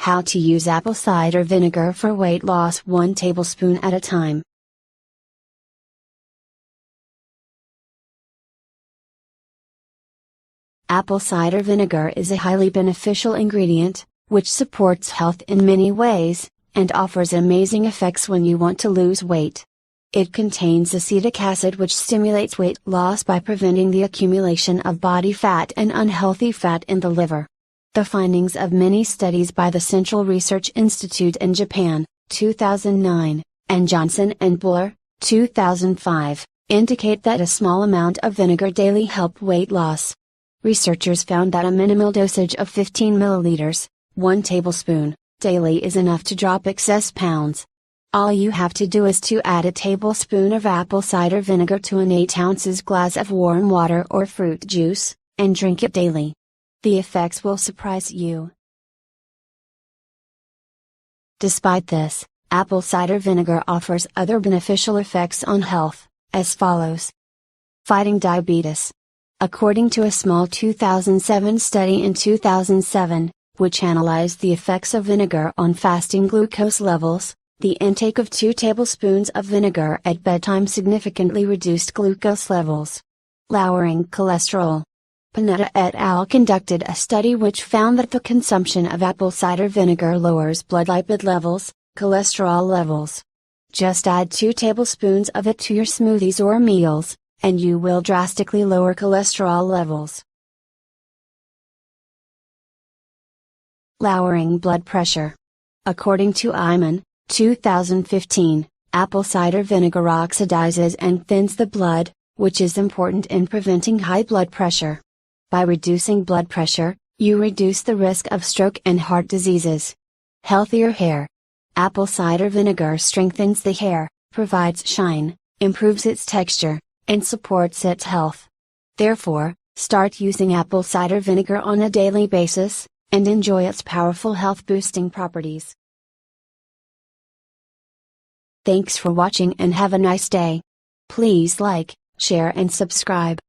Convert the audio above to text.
How to use apple cider vinegar for weight loss 1 tablespoon at a time. Apple cider vinegar is a highly beneficial ingredient, which supports health in many ways, and offers amazing effects when you want to lose weight. It contains acetic acid, which stimulates weight loss by preventing the accumulation of body fat and unhealthy fat in the liver. The findings of many studies by the Central Research Institute in Japan, 2009, and Johnson and Buller, 2005, indicate that a small amount of vinegar daily helps weight loss. Researchers found that a minimal dosage of 15 milliliters, 1 tablespoon, daily is enough to drop excess pounds. All you have to do is to add a tablespoon of apple cider vinegar to an 8 ounces glass of warm water or fruit juice, and drink it daily. The effects will surprise you. Despite this, apple cider vinegar offers other beneficial effects on health, as follows. Fighting diabetes. According to a small 2007 study in 2007, which analyzed the effects of vinegar on fasting glucose levels, the intake of 2 tablespoons of vinegar at bedtime significantly reduced glucose levels. Lowering cholesterol. Panetta et al. Conducted a study which found that the consumption of apple cider vinegar lowers blood lipid levels, cholesterol levels. Just add 2 tablespoons of it to your smoothies or meals, and you will drastically lower cholesterol levels. Lowering blood pressure. According to Iman, 2015, apple cider vinegar oxidizes and thins the blood, which is important in preventing high blood pressure. By reducing blood pressure, you reduce the risk of stroke and heart diseases. Healthier hair. Apple cider vinegar strengthens the hair, provides shine, improves its texture, and supports its health. Therefore, start using apple cider vinegar on a daily basis, and enjoy its powerful health-boosting properties. Thanks for watching and have a nice day. Please like, share and subscribe.